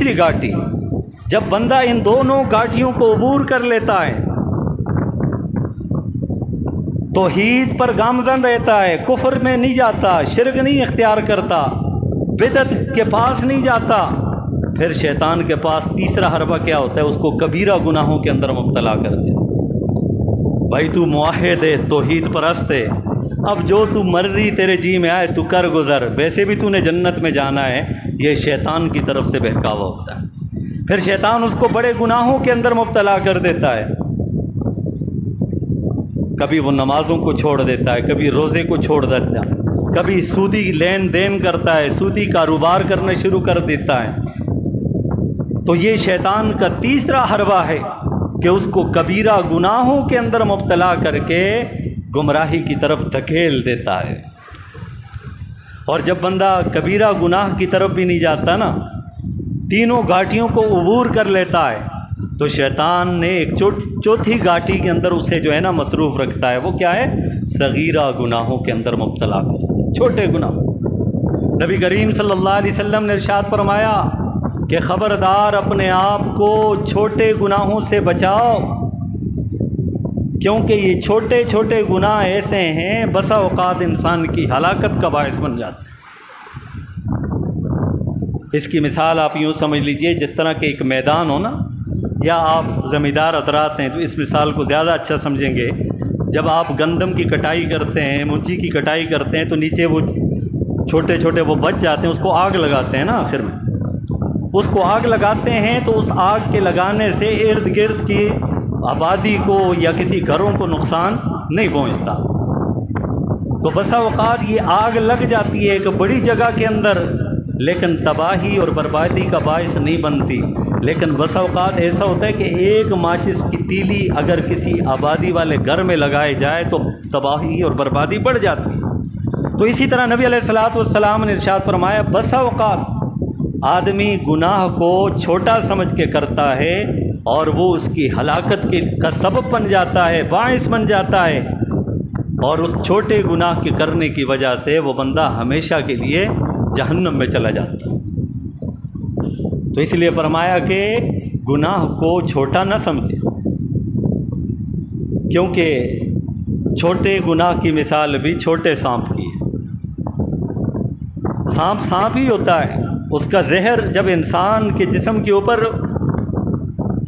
تیسری گھاٹی، جب بندہ ان دونوں گھاٹیوں کو عبور کر لیتا ہے، توحید پر گامزن رہتا ہے، کفر میں نہیں جاتا، شرک نہیں اختیار کرتا، بدعت کے پاس نہیں جاتا، پھر شیطان کے پاس تیسرا حربہ کیا ہوتا ہے؟ اس کو کبیرہ گناہوں کے اندر مبتلا کر دے۔ بھائی تو موحد ہے، توحید پرست ہے، اب جو تو مرضی تیرے جی میں آئے تو کر گزر، ویسے بھی تو نے جنت میں جانا ہے، یہ شیطان کی طرف سے بہکاوا ہوتا ہے۔ پھر شیطان اس کو بڑے گناہوں کے اندر مبتلا کر دیتا ہے، کبھی وہ نمازوں کو چھوڑ دیتا ہے، کبھی روزے کو چھوڑ دیتا ہے، کبھی سودی لین دین کرتا ہے، سودی کاروبار کرنا شروع کر دیتا ہے۔ تو یہ شیطان کا تیسرا حربہ ہے کہ اس کو کبیرہ گناہوں کے اندر مبتلا کر کے گمراہی کی طرف دھکیل دیتا ہے۔ اور جب بندہ کبیرہ گناہ کی طرف بھی نہیں جاتا نا، تینوں گھاٹیوں کو عبور کر لیتا ہے، تو شیطان نے ایک چوتھی گھاٹی کے اندر اسے جو ہے نا مصروف رکھتا ہے، وہ کیا ہے؟ صغیرہ گناہوں کے اندر مبتلا کرتا ہے، چھوٹے گناہ۔ نبی کریم صلی اللہ علیہ وسلم نے ارشاد فرمایا کہ خبردار اپنے آپ کو چھوٹے گناہوں سے بچاؤ، کیونکہ یہ چھوٹے چھوٹے گناہ ایسے ہیں بسا اوقات انسان کی ہلاکت کا باعث بن جاتے ہیں۔ اس کی مثال آپ یوں سمجھ لیجئے، جس طرح کہ ایک میدان ہو نا، یا آپ زمیندار حضرات ہیں تو اس مثال کو زیادہ اچھا سمجھیں گے۔ جب آپ گندم کی کٹائی کرتے ہیں، مونجی کی کٹائی کرتے ہیں، تو نیچے وہ چھوٹے چھوٹے وہ بچ جاتے ہیں، اس کو آگ لگاتے ہیں نا، آخر میں اس کو آگ لگاتے ہیں، تو اس آگ کے لگانے سے ارد گرد کی آبادی کو یا کسی گھروں کو نقصان نہیں پہنچتا۔ تو بسا اوقات یہ آگ لگ جاتی ہے ایک بڑی جگہ کے اندر، لیکن تباہی اور بربادی کا باعث نہیں بنتی۔ لیکن بسا اوقات ایسا ہوتا ہے کہ ایک ماچس کی تیلی اگر کسی آبادی والے گھر میں لگائے جائے تو تباہی اور بربادی بڑھ جاتی ہے۔ تو اسی طرح نبی علیہ الصلوۃ والسلام نے ارشاد فرمایا، بسا اوقات آدمی گناہ کو چھوٹا سمجھ کے کرتا ہے اور وہ اس کی ہلاکت کا سبب بن جاتا ہے، باعث بن جاتا ہے، اور اس چھوٹے گناہ کے کرنے کی وجہ سے وہ بندہ ہمیشہ کے لیے جہنم میں چلا جاتا ہے۔ تو اس لیے فرمایا کہ گناہ کو چھوٹا نہ سمجھے، کیونکہ چھوٹے گناہ کی مثال بھی چھوٹے سانپ کی ہے۔ سانپ سانپ ہی ہوتا ہے، اس کا زہر جب انسان کے جسم کے اوپر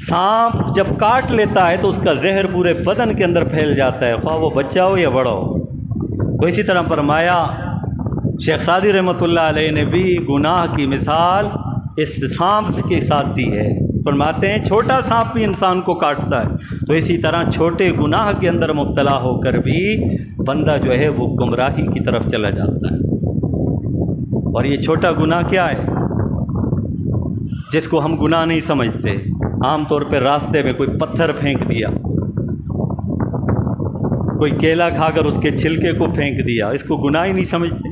سانپ جب کاٹ لیتا ہے تو اس کا زہر پورے بدن کے اندر پھیل جاتا ہے، خواہ وہ بچہ ہو یا بڑا ہو۔ تو اسی طرح فرمایا شیخ سعدی رحمۃ اللہ علیہ نے بھی گناہ کی مثال اس سانپ کے ساتھ دی ہے، فرماتے ہیں چھوٹا سانپ بھی انسان کو کاٹتا ہے، تو اسی طرح چھوٹے گناہ کے اندر مبتلا ہو کر بھی بندہ جو ہے وہ گمراہی کی طرف چلا جاتا ہے۔ اور یہ چھوٹا گناہ کیا ہے جس کو ہم گناہ نہیں سمجھتے؟ عام طور پہ راستے میں کوئی پتھر پھینک دیا، کوئی کیلا کھا کر اس کے چھلکے کو پھینک دیا، اس کو گناہ ہی نہیں سمجھتے۔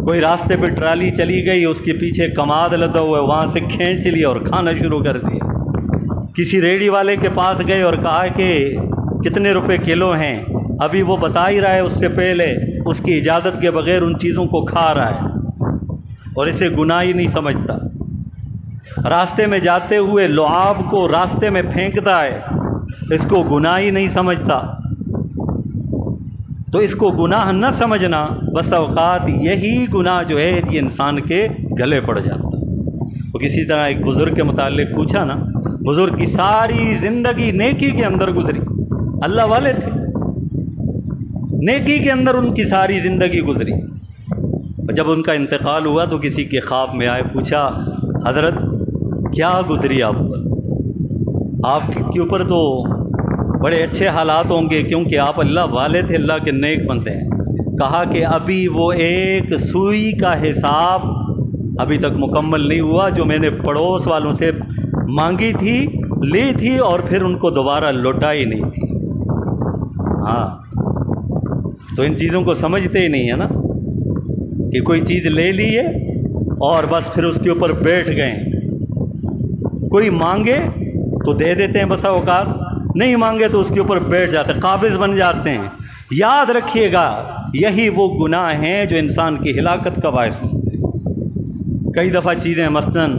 کوئی راستے پہ ٹرالی چلی گئی، اس کے پیچھے کماد لدا ہوا ہے، وہاں سے کھینچ لیا اور کھانا شروع کر دیا۔ کسی ریڑھی والے کے پاس گئے اور کہا کہ کتنے روپے کلو ہیں، ابھی وہ بتا ہی رہا ہے، اس سے پہلے اس کی اجازت کے بغیر ان چیزوں کو کھا رہا ہے اور اسے گناہ ہی نہیں سمجھتا۔ راستے میں جاتے ہوئے لعاب کو راستے میں پھینکتا ہے، اس کو گناہ ہی نہیں سمجھتا۔ تو اس کو گناہ نہ سمجھنا، بس اوقات یہی گناہ جو ہے یہ انسان کے گلے پڑ جاتا ہے۔ وہ کسی طرح ایک بزرگ کے متعلق پوچھا نا، بزرگ کی ساری زندگی نیکی کے اندر گزری، اللہ والے تھے، نیکی کے اندر ان کی ساری زندگی گزری۔ جب ان کا انتقال ہوا تو کسی کے خواب میں آئے، پوچھا حضرت کیا گزری آپ پر؟ آپ کے اوپر تو بڑے اچھے حالات ہوں گے کیونکہ آپ اللہ والے تھے، اللہ کے نیک بندے ہیں۔ کہا کہ ابھی وہ ایک سوئی کا حساب ابھی تک مکمل نہیں ہوا جو میں نے پڑوس والوں سے مانگی تھی، لی تھی اور پھر ان کو دوبارہ لوٹائی نہیں تھی۔ ہاں، تو ان چیزوں کو سمجھتے ہی نہیں ہے نا، کہ کوئی چیز لے لی ہے اور بس پھر اس کے اوپر بیٹھ گئے۔ کوئی مانگے تو دے دیتے ہیں، بسا اوقات نہیں مانگے تو اس کے اوپر بیٹھ جاتے ہیں، قابض بن جاتے ہیں۔ یاد رکھیے گا یہی وہ گناہ ہیں جو انسان کی ہلاکت کا باعث ہوتے ہیں۔ کئی دفعہ چیزیں مثلاً